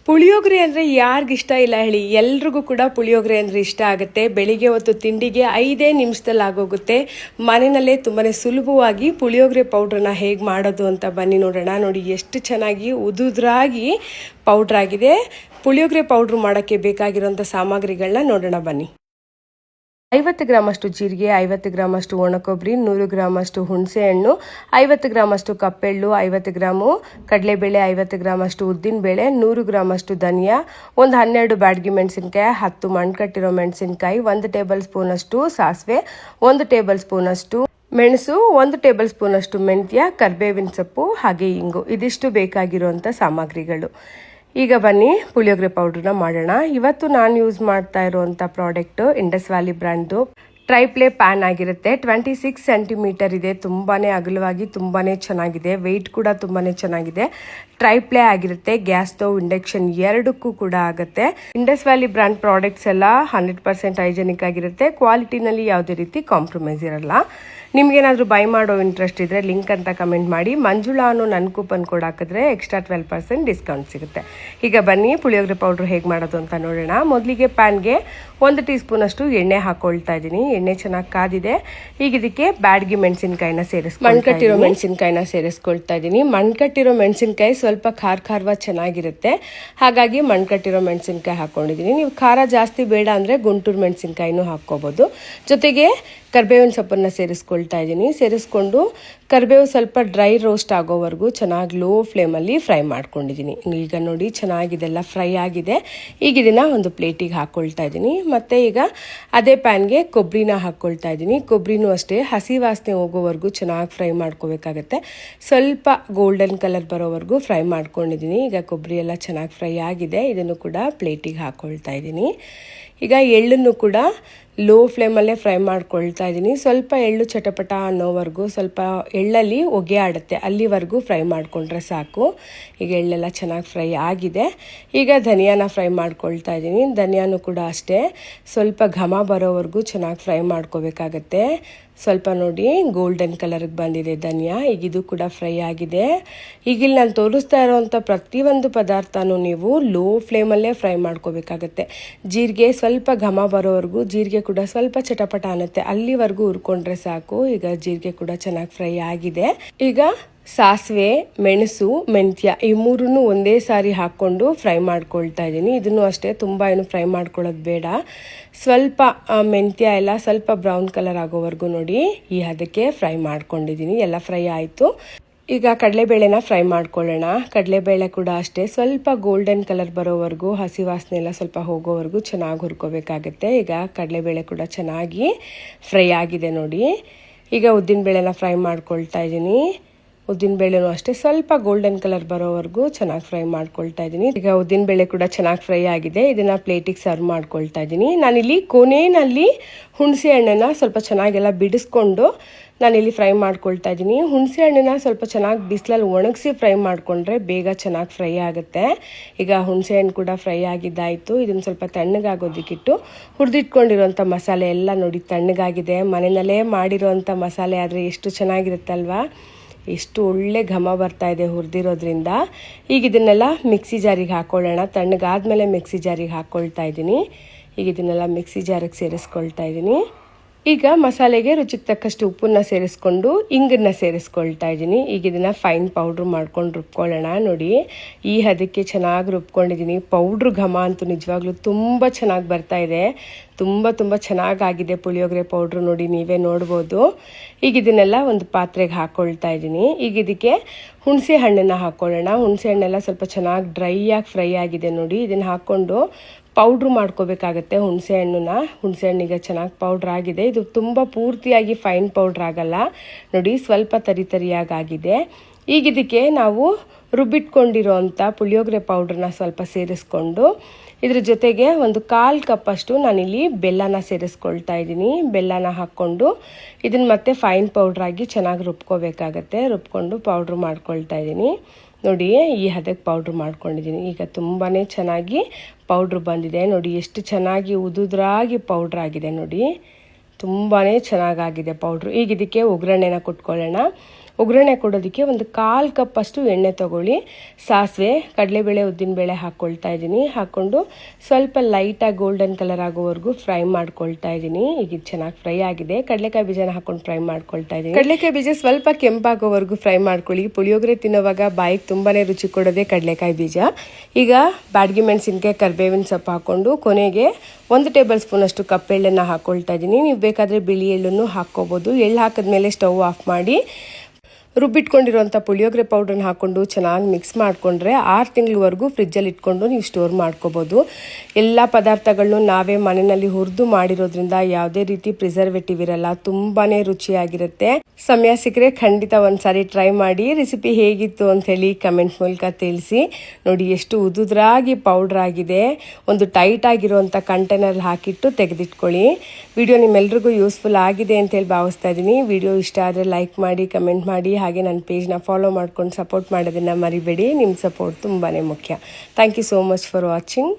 ಪುಳಿಯೋಗರೆ ಅಂದರೆ ಯಾರಿಗಿಷ್ಟ ಇಲ್ಲ ಹೇಳಿ, ಎಲ್ರಿಗೂ ಕೂಡ ಪುಳಿಯೋಗರೆ ಅಂದರೆ ಇಷ್ಟ ಆಗುತ್ತೆ. ಬೆಳಿಗ್ಗೆ ಹೊತ್ತು ತಿಂಡಿಗೆ 5 ನಿಮಿಷದಲ್ಲಿ ಆಗೋಗುತ್ತೆ. ಮನೆಯಲ್ಲೇ ತುಂಬಾ ಸುಲಭವಾಗಿ ಪುಳಿಯೋಗರೆ ಪೌಡ್ರನ್ನ ಹೇಗೆ ಮಾಡೋದು ಅಂತ ಬನ್ನಿ ನೋಡೋಣ. ನೋಡಿ ಎಷ್ಟು ಚೆನ್ನಾಗಿ ಉದುದ್ರಾಗಿ ಪೌಡ್ರ್ ಆಗಿದೆ. ಪುಳಿಯೋಗರೆ ಪೌಡ್ರ್ ಮಾಡೋಕ್ಕೆ ಬೇಕಾಗಿರೋಂಥ ಸಾಮಗ್ರಿಗಳನ್ನ ನೋಡೋಣ ಬನ್ನಿ. 50 ಗ್ರಾಮಷ್ಟು ಜೀರಿಗೆ, 50 ಗ್ರಾಮಷ್ಟು ಒಣಕೊಬ್ಬರಿ, 100 ಗ್ರಾಮಷ್ಟು ಹುಣಸೆಹಣ್ಣು, 50 ಗ್ರಾಮಷ್ಟು ಕಪ್ಪೆಳ್ಳು, 50 ಗ್ರಾಮು ಕಡಲೆಬೇಳೆ, 50 ಗ್ರಾಮಷ್ಟು ಉದ್ದಿನಬೇಳೆ, 100 ಗ್ರಾಮಷ್ಟು ಧನಿಯಾ, ಒಂದು 12 ಬ್ಯಾಡಗಿ ಮೆಣಸಿನ್ಕಾಯಿ, 10 ಮಣ್ಕಟ್ಟಿರೋ ಮೆಣಸಿನ್ಕಾಯಿ, 1 ಟೇಬಲ್ ಸ್ಪೂನಷ್ಟು ಸಾಸಿವೆ, 1 ಟೇಬಲ್ ಸ್ಪೂನಷ್ಟು ಮೆಣಸು, 1 ಟೇಬಲ್ ಸ್ಪೂನಷ್ಟು ಮೆಂತ್ಯ, ಕರಿಬೇವಿನ ಸೊಪ್ಪು ಹಾಗೆ ಇಂಗು. ಇದಿಷ್ಟು ಬೇಕಾಗಿರುವಂಥ ಸಾಮಗ್ರಿಗಳು. ಈಗ ಬನ್ನಿ ಪುಳಿಯೋಗರೆ ಪೌಡ್ರನ್ನ ಮಾಡೋಣ. ಇವತ್ತು ನಾನು ಯೂಸ್ ಮಾಡ್ತಾ ಇರೋವಂಥ ಪ್ರಾಡಕ್ಟು ಇಂಡಸ್ ವ್ಯಾಲಿ ಬ್ರ್ಯಾಂಡ್ದು ಟ್ರೈಪ್ಲೇ ಪ್ಯಾನ್ ಆಗಿರುತ್ತೆ. 26 ಸೆಂಟಿಮೀಟರ್ ಇದೆ. ತುಂಬಾ ಅಗಲವಾಗಿ ತುಂಬಾ ಚೆನ್ನಾಗಿದೆ. ವೆಯ್ಟ್ ಕೂಡ ತುಂಬಾ ಚೆನ್ನಾಗಿದೆ. ಟ್ರೈಪ್ಲೇ ಆಗಿರುತ್ತೆ. ಗ್ಯಾಸ್ ಸ್ಟವ್, ಇಂಡಕ್ಷನ್ ಎರಡಕ್ಕೂ ಕೂಡ ಆಗುತ್ತೆ. ಇಂಡಸ್ ವ್ಯಾಲಿ ಬ್ರ್ಯಾಂಡ್ ಪ್ರಾಡಕ್ಟ್ಸ್ ಎಲ್ಲ 100% ಹೈಜೆನಿಕ್ ಆಗಿರುತ್ತೆ. ಕ್ವಾಲಿಟಿನಲ್ಲಿ ಯಾವುದೇ ರೀತಿ ಕಾಂಪ್ರಮೈಸ್ ಇರಲ್ಲ. ನಿಮ್ಗೇನಾದರೂ ಬೈ ಮಾಡೋ ಇಂಟ್ರೆಸ್ಟ್ ಇದ್ದರೆ ಲಿಂಕ್ ಅಂತ ಕಮೆಂಟ್ ಮಾಡಿ. ಮಂಜುಳಾ ಅನ್ನೋ ನನ್ನ ಕೂಪನ್ ಕೋಡ್ ಹಾಕಿದ್ರೆ ಎಕ್ಸ್ಟ್ರಾ 12% ಡಿಸ್ಕೌಂಟ್ ಸಿಗುತ್ತೆ. ಈಗ ಬನ್ನಿ ಪುಳಿಯೋಗರೆ ಪೌಡ್ರ್ ಹೇಗೆ ಮಾಡೋದು ಅಂತ ನೋಡೋಣ. ಮೊದಲಿಗೆ ಪ್ಯಾನ್ಗೆ 1 ಟೀ ಸ್ಪೂನಷ್ಟು ಎಣ್ಣೆ ಹಾಕೊಳ್ತಾ ಇದ್ದೀನಿ. ಎಣ್ಣೆ ಚೆನ್ನಾಗಿ ಕಾದಿದೆ. ಈಗ ಇದಕ್ಕೆ ಬ್ಯಾಡಗಿ ಮೆಣಸಿನ್ಕಾಯಿನ ಮಣ್ಕಟ್ಟಿರೋ ಮೆಣಸಿನ್ಕಾಯಿನ ಸೇರಿಸ್ಕೊಳ್ತಾ ಇದ್ದೀನಿ. ಮಣ್ಕಟ್ಟಿರೋ ಮೆಣಸಿನ್ಕಾಯಿ ಸ್ವಲ್ಪ ಖಾರವಾಗಿ ಚೆನ್ನಾಗಿರುತ್ತೆ. ಹಾಗಾಗಿ ಮಣ್ಕಟ್ಟಿರೋ ಮೆಣಸಿನ್ಕಾಯಿ ಹಾಕ್ಕೊಂಡಿದ್ದೀನಿ. ನೀವು ಖಾರ ಜಾಸ್ತಿ ಬೇಡ ಅಂದರೆ ಗುಂಟೂರು ಮೆಣಸಿನ್ಕಾಯಿನೂ ಹಾಕ್ಕೋಬೋದು. ಜೊತೆಗೆ ಕರಿಬೇವಿನ ಸೊಪ್ಪನ್ನು ಸೇರಿಸ್ಕೊಳ್ತಾ ಇದ್ದೀನಿ. ಸೇರಿಸ್ಕೊಂಡು ಕರಿಬೇವು ಸ್ವಲ್ಪ ಡ್ರೈ ರೋಸ್ಟ್ ಆಗೋವರೆಗೂ ಚೆನ್ನಾಗಿ ಲೋ ಫ್ಲೇಮಲ್ಲಿ ಫ್ರೈ ಮಾಡ್ಕೊಂಡಿದ್ದೀನಿ. ಈಗ ನೋಡಿ ಚೆನ್ನಾಗಿದೆಲ್ಲ ಫ್ರೈ ಆಗಿದೆ. ಈಗ ಇದನ್ನು ಒಂದು ಪ್ಲೇಟಿಗೆ ಹಾಕ್ಕೊಳ್ತಾ ಇದ್ದೀನಿ. ಮತ್ತು ಈಗ ಅದೇ ಪ್ಯಾನ್ಗೆ ಕೊಬ್ಬರಿನ ಹಾಕ್ಕೊಳ್ತಾ ಇದ್ದೀನಿ. ಕೊಬ್ಬರಿನೂ ಅಷ್ಟೇ ಹಸಿ ವಾಸನೆ ಹೋಗೋವರೆಗೂ ಚೆನ್ನಾಗಿ ಫ್ರೈ ಮಾಡ್ಕೋಬೇಕಾಗತ್ತೆ. ಸ್ವಲ್ಪ ಗೋಲ್ಡನ್ ಕಲರ್ ಬರೋವರೆಗೂ ಫ್ರೈ ಮಾಡ್ಕೊಂಡಿದ್ದೀನಿ. ಈಗ ಕೊಬ್ಬರಿ ಎಲ್ಲ ಚೆನ್ನಾಗಿ ಫ್ರೈ ಆಗಿದೆ. ಇದನ್ನು ಕೂಡ ಪ್ಲೇಟಿಗೆ ಹಾಕ್ಕೊಳ್ತಾ ಇದ್ದೀನಿ. ಈಗ ಎಳ್ಳನ್ನು ಕೂಡ ಲೋ ಫ್ಲೇಮಲ್ಲೇ ಫ್ರೈ ಮಾಡ್ಕೊಳ್ತಾ ಇದ್ದೀನಿ. ಸ್ವಲ್ಪ ಎಳ್ಳು ಚಟಪಟ ಅನ್ನೋವರೆಗೂ, ಸ್ವಲ್ಪ ಎಳ್ಳಲ್ಲಿ ಹೊಗೆ ಆಡುತ್ತೆ ಅಲ್ಲಿವರೆಗೂ ಫ್ರೈ ಮಾಡಿಕೊಂಡ್ರೆ ಸಾಕು. ಈಗ ಎಳ್ಳೆಲ್ಲ ಚೆನ್ನಾಗಿ ಫ್ರೈ ಆಗಿದೆ. ಈಗ ಧನಿಯಾನ ಫ್ರೈ ಮಾಡ್ಕೊಳ್ತಾ ಇದ್ದೀನಿ. ಧನಿಯಾನು ಕೂಡ ಅಷ್ಟೇ ಸ್ವಲ್ಪ ಘಮ ಬರೋವರೆಗೂ ಚೆನ್ನಾಗಿ ಫ್ರೈ ಮಾಡ್ಕೋಬೇಕಾಗತ್ತೆ. ಸ್ವಲ್ಪ ನೋಡಿ ಗೋಲ್ಡನ್ ಕಲರ್ಗೆ ಬಂದಿದೆ ಧನಿಯಾ. ಈಗ ಇದು ಕೂಡ ಫ್ರೈ ಆಗಿದೆ. ಈಗ ಇಲ್ಲಿ ನಾನು ತೋರಿಸ್ತಾ ಇರೋವಂಥ ಪ್ರತಿಯೊಂದು ಪದಾರ್ಥನೂ ನೀವು ಲೋ ಫ್ಲೇಮಲ್ಲೇ ಫ್ರೈ ಮಾಡ್ಕೋಬೇಕಾಗತ್ತೆ. ಜೀರಿಗೆ ಸ್ವಲ್ಪ ಘಮ ಬರೋವರೆಗೂ, ಜೀರಿಗೆ ಕೂಡ ಸ್ವಲ್ಪ ಚಟಪಟ ಅನ್ನುತ್ತೆ ಅಲ್ಲಿವರೆಗೂ ಹುರ್ಕೊಂಡ್ರೆ ಸಾಕು. ಈಗ ಜೀರಿಗೆ ಕೂಡ ಚೆನ್ನಾಗಿ ಫ್ರೈ ಆಗಿದೆ. ಈಗ ಸಾಸಿವೆ, ಮೆಣಸು, ಮೆಂತ್ಯ ಈ ಮೂರನ್ನು ಒಂದೇ ಸಾರಿ ಹಾಕ್ಕೊಂಡು ಫ್ರೈ ಮಾಡ್ಕೊಳ್ತಾ ಇದ್ದೀನಿ. ಇದನ್ನು ಅಷ್ಟೇ ತುಂಬ ಏನು ಫ್ರೈ ಮಾಡ್ಕೊಳ್ಳೋದು ಬೇಡ. ಸ್ವಲ್ಪ ಮೆಂತ್ಯ ಎಲ್ಲ ಸ್ವಲ್ಪ ಬ್ರೌನ್ ಕಲರ್ ಆಗೋವರೆಗೂ ನೋಡಿ ಈ ಹದಕ್ಕೆ ಫ್ರೈ ಮಾಡ್ಕೊಂಡಿದ್ದೀನಿ. ಎಲ್ಲ ಫ್ರೈ ಆಯಿತು. ಈಗ ಕಡಲೆಬೇಳೆನ ಫ್ರೈ ಮಾಡ್ಕೊಳ್ಳೋಣ. ಕಡಲೆಬೇಳೆ ಕೂಡ ಅಷ್ಟೇ ಸ್ವಲ್ಪ ಗೋಲ್ಡನ್ ಕಲರ್ ಬರೋವರೆಗೂ, ಹಸಿ ವಾಸನೆ ಎಲ್ಲ ಸ್ವಲ್ಪ ಹೋಗೋವರೆಗೂ ಚೆನ್ನಾಗಿ ಹುರ್ಕೋಬೇಕಾಗತ್ತೆ. ಈಗ ಕಡಲೆಬೇಳೆ ಕೂಡ ಚೆನ್ನಾಗಿ ಫ್ರೈ ಆಗಿದೆ ನೋಡಿ. ಈಗ ಉದ್ದಿನಬೇಳೆನ ಫ್ರೈ ಮಾಡ್ಕೊಳ್ತಾ ಇದ್ದೀನಿ. ಉದ್ದಿನಬೇಳೆನೂ ಅಷ್ಟೇ ಸ್ವಲ್ಪ ಗೋಲ್ಡನ್ ಕಲರ್ ಬರೋವರೆಗೂ ಚೆನ್ನಾಗಿ ಫ್ರೈ ಮಾಡ್ಕೊಳ್ತಾ ಇದ್ದೀನಿ. ಈಗ ಉದ್ದಿನಬೇಳೆ ಕೂಡ ಚೆನ್ನಾಗಿ ಫ್ರೈ ಆಗಿದೆ. ಇದನ್ನು ಪ್ಲೇಟಿಗೆ ಸರ್ವ್ ಮಾಡ್ಕೊಳ್ತಾ ಇದ್ದೀನಿ. ನಾನಿಲ್ಲಿ ಕೊನೆಯಲ್ಲಿ ಹುಣಸೆ ಹಣ್ಣನ್ನು ಸ್ವಲ್ಪ ಚೆನ್ನಾಗೆಲ್ಲ ಬಿಡಿಸ್ಕೊಂಡು ನಾನಿಲ್ಲಿ ಫ್ರೈ ಮಾಡ್ಕೊಳ್ತಾ ಇದ್ದೀನಿ. ಹುಣಸೆ ಹಣ್ಣನ್ನು ಸ್ವಲ್ಪ ಚೆನ್ನಾಗಿ ಬಿಸಿಲಲ್ಲಿ ಒಣಗಿಸಿ ಫ್ರೈ ಮಾಡಿಕೊಂಡ್ರೆ ಬೇಗ ಚೆನ್ನಾಗಿ ಫ್ರೈ ಆಗುತ್ತೆ. ಈಗ ಹುಣಸೆ ಹಣ್ಣು ಕೂಡ ಫ್ರೈ ಆಗಿದ್ದಾಯಿತು. ಇದನ್ನು ಸ್ವಲ್ಪ ತಣ್ಣಗಾಗೋದಕ್ಕಿಟ್ಟು ಹುರಿದಿಟ್ಕೊಂಡಿರೋಂಥ ಮಸಾಲೆ ಎಲ್ಲ ನೋಡಿ ತಣ್ಣಗಾಗಿದೆ. ಮನೆಯಲ್ಲೇ ಮಾಡಿರೋವಂಥ ಮಸಾಲೆ ಆದರೆ ಎಷ್ಟು ಚೆನ್ನಾಗಿರುತ್ತಲ್ವಾ. ಎಷ್ಟು ಒಳ್ಳೆ ಘಮ ಬರ್ತಾ ಇದೆ ಹುರಿದಿರೋದ್ರಿಂದ. ಈಗ ಇದನ್ನೆಲ್ಲ ಮಿಕ್ಸಿ ಜಾರಿಗೆ ಹಾಕ್ಕೊಳ್ಳೋಣ. ತಣ್ಣಗಾದ್ಮೇಲೆ ಮಿಕ್ಸಿ ಜಾರಿಗೆ ಹಾಕ್ಕೊಳ್ತಾ ಇದ್ದೀನಿ. ಈಗ ಇದನ್ನೆಲ್ಲ ಮಿಕ್ಸಿ ಜಾರಿಗೆ ಸೇರಿಸ್ಕೊಳ್ತಾ ಇದ್ದೀನಿ. ಈಗ ಮಸಾಲೆಗೆ ರುಚಿಗೆ ತಕ್ಕಷ್ಟು ಉಪ್ಪನ್ನು ಸೇರಿಸ್ಕೊಂಡು ಇಂಗನ್ನು ಸೇರಿಸ್ಕೊಳ್ತಾ ಇದ್ದೀನಿ. ಈಗ ಇದನ್ನು ಫೈನ್ ಪೌಡ್ರ್ ಮಾಡ್ಕೊಂಡು ರುಬ್ಕೊಳ್ಳೋಣ. ನೋಡಿ ಈ ಹದಕ್ಕೆ ಚೆನ್ನಾಗಿ ರುಬ್ಕೊಂಡಿದ್ದೀನಿ. ಪೌಡ್ರ್ ಘಮ ಅಂತೂ ನಿಜವಾಗ್ಲೂ ತುಂಬ ಚೆನ್ನಾಗಿ ಬರ್ತಾ ಇದೆ. ತುಂಬ ಚೆನ್ನಾಗಾಗಿದೆ ಪುಳಿಯೋಗರೆ ಪೌಡ್ರು. ನೋಡಿ ನೀವೇ ನೋಡ್ಬೋದು. ಈಗ ಇದನ್ನೆಲ್ಲ ಒಂದು ಪಾತ್ರೆಗೆ ಹಾಕ್ಕೊಳ್ತಾ ಇದ್ದೀನಿ. ಈಗ ಇದಕ್ಕೆ ಹುಣಸೆ ಹಣ್ಣನ್ನು ಹಾಕ್ಕೊಳ್ಳೋಣ. ಹುಣಸೆ ಹಣ್ಣೆಲ್ಲ ಸ್ವಲ್ಪ ಚೆನ್ನಾಗಿ ಡ್ರೈಯಾಗಿ ಫ್ರೈ ಆಗಿದೆ ನೋಡಿ. ಇದನ್ನು ಹಾಕ್ಕೊಂಡು ಪೌಡ್ರು ಮಾಡ್ಕೋಬೇಕಾಗತ್ತೆ ಹುಣಸೆ ಹಣ್ಣಿಗೆ ಚೆನ್ನಾಗಿ ಪೌಡ್ರ್ ಆಗಿದೆ. ಇದು ತುಂಬ ಪೂರ್ತಿಯಾಗಿ ಫೈನ್ ಪೌಡ್ರ್ ಆಗಲ್ಲ ನೋಡಿ, ಸ್ವಲ್ಪ ತರಿಯಾಗಾಗಿದೆ. ಈಗ ಇದಕ್ಕೆ ನಾವು ರುಬ್ಬಿಟ್ಕೊಂಡಿರೋಂಥ ಪುಳಿಯೋಗರೆ ಪೌಡ್ರನ್ನ ಸ್ವಲ್ಪ ಸೇರಿಸ್ಕೊಂಡು ಇದ್ರ ಜೊತೆಗೆ ಒಂದು 1/4 ಕಪ್ಪಷ್ಟು ನಾನಿಲ್ಲಿ ಬೆಲ್ಲನ ಸೇರಿಸ್ಕೊಳ್ತಾ ಇದ್ದೀನಿ. ಬೆಲ್ಲನ ಹಾಕ್ಕೊಂಡು ಇದನ್ನು ಮತ್ತೆ ಫೈನ್ ಪೌಡ್ರಾಗಿ ಚೆನ್ನಾಗಿ ರುಬ್ಕೋಬೇಕಾಗತ್ತೆ. ರುಬ್ಕೊಂಡು ಪೌಡ್ರ್ ಮಾಡ್ಕೊಳ್ತಾ ಇದ್ದೀನಿ. ನೋಡಿ ಈ ಹದಕ್ಕೆ ಪೌಡ್ರ್ ಮಾಡ್ಕೊಂಡಿದ್ದೀನಿ. ಈಗ ತುಂಬಾ ಚೆನ್ನಾಗಿ ಪೌಡ್ರ್ ಬಂದಿದೆ ನೋಡಿ. ಎಷ್ಟು ಚೆನ್ನಾಗಿ ಉದುದ್ರಾಗಿ ಪೌಡ್ರ್ ಆಗಿದೆ ನೋಡಿ. ತುಂಬಾ ಚೆನ್ನಾಗಾಗಿದೆ ಪೌಡ್ರು. ಈಗ ಇದಕ್ಕೆ ಒಗ್ಗರಣೆನ ಕೊಟ್ಕೊಳ್ಳೋಣ. ಒಗ್ಗರಣೆ ಕೊಡೋದಕ್ಕೆ ಒಂದು 1/4 ಕಪ್ ಅಷ್ಟು ಎಣ್ಣೆ ತಗೊಳ್ಳಿ. ಸಾಸಿವೆ, ಕಡಲೆಬೇಳೆ, ಉದ್ದಿನಬೇಳೆ ಹಾಕ್ಕೊಳ್ತಾ ಇದ್ದೀನಿ. ಹಾಕ್ಕೊಂಡು ಸ್ವಲ್ಪ ಲೈಟಾಗಿ ಗೋಲ್ಡನ್ ಕಲರ್ ಆಗೋವರೆಗೂ ಫ್ರೈ ಮಾಡ್ಕೊಳ್ತಾ ಇದ್ದೀನಿ. ಈಗ ಇದು ಚೆನ್ನಾಗಿ ಫ್ರೈ ಆಗಿದೆ. ಕಡಲೆಕಾಯಿ ಬೀಜನ ಹಾಕೊಂಡು ಫ್ರೈ ಮಾಡ್ಕೊಳ್ತಾ ಇದ್ದೀನಿ. ಕಡಲೆಕಾಯಿ ಬೀಜ ಸ್ವಲ್ಪ ಕೆಂಪಾಗೋವರೆಗೂ ಫ್ರೈ ಮಾಡ್ಕೊಳ್ಳಿ. ಪುಳಿಯೋಗರೆ ತಿನ್ನೋವಾಗ ಬಾಯಿಗೆ ತುಂಬಾನೇ ರುಚಿ ಕೊಡೋದೇ ಕಡಲೆಕಾಯಿ ಬೀಜ. ಈಗ ಬ್ಯಾಡಗಿ ಮೆಣಸಿನಕಾಯಿ, ಕರಿಬೇವಿನ ಸೊಪ್ಪು ಹಾಕ್ಕೊಂಡು ಕೊನೆಗೆ 1 ಟೇಬಲ್ ಸ್ಪೂನ್ ಅಷ್ಟು ಕಪ್ಪೆಳ್ಳನ್ನು ಹಾಕ್ಕೊಳ್ತಾ ಇದ್ದೀನಿ. ನೀವು ಬೇಕಾದರೆ ಬಿಳಿ ಎಳ್ಳನ್ನು ಹಾಕ್ಕೋಬೋದು. ಎಳ್ಳು ಹಾಕಿದ್ಮೇಲೆ ಸ್ಟವ್ ಆಫ್ ಮಾಡಿ ರುಬ್ಬಿಟ್ಕೊಂಡಿರುವಂಥ ಪುಳಿಯೋಗರೆ ಪೌಡ್ರನ್ನ ಹಾಕ್ಕೊಂಡು ಚೆನ್ನಾಗಿ ಮಿಕ್ಸ್ ಮಾಡಿಕೊಂಡ್ರೆ 6 ತಿಂಗಳವರೆಗೂ ಫ್ರಿಜ್ಜಲ್ಲಿ ಇಟ್ಕೊಂಡು ನೀವು ಸ್ಟೋರ್ ಮಾಡ್ಕೋಬೋದು. ಎಲ್ಲ ಪದಾರ್ಥಗಳನ್ನು ನಾವೇ ಮನೆಯಲ್ಲಿ ಹುರಿದು ಮಾಡಿರೋದ್ರಿಂದ ಯಾವುದೇ ರೀತಿ ಪ್ರಿಸರ್ವೇಟಿವ್ ಇರಲ್ಲ. ತುಂಬಾ ರುಚಿಯಾಗಿರುತ್ತೆ. ಸಮಯ ಸಿಕ್ಕರೆ ಖಂಡಿತ ಒಂದ್ಸಾರಿ ಟ್ರೈ ಮಾಡಿ. ರೆಸಿಪಿ ಹೇಗಿತ್ತು ಅಂತ ಹೇಳಿ ಕಮೆಂಟ್ ಮೂಲಕ ತಿಳಿಸಿ. ನೋಡಿ ಎಷ್ಟು ಉದುದ್ರಾಗಿ ಪೌಡ್ರ್ ಆಗಿದೆ. ಒಂದು ಟೈಟ್ ಆಗಿರುವಂಥ ಕಂಟೈನರ್ ಹಾಕಿಟ್ಟು ತೆಗೆದಿಟ್ಕೊಳ್ಳಿ. ವಿಡಿಯೋ ನಿಮ್ಮೆಲ್ರಿಗೂ ಯೂಸ್ಫುಲ್ ಆಗಿದೆ ಅಂತ ಹೇಳಿ ಭಾವಿಸ್ತಾ ಇದ್ದೀನಿ. ವಿಡಿಯೋ ಇಷ್ಟ ಆದರೆ ಲೈಕ್ ಮಾಡಿ, ಕಮೆಂಟ್ ಮಾಡಿ, ಹಾಗೆ ನನ್ನ ಪೇಜ್ನ ಫಾಲೋ ಮಾಡ್ಕೊಂಡು ಸಪೋರ್ಟ್ ಮಾಡೋದನ್ನು ಮರಿಬೇಡಿ. ನಿಮ್ಮ ಸಪೋರ್ಟ್ ತುಂಬಾ ಮುಖ್ಯ. Thank you so much for watching.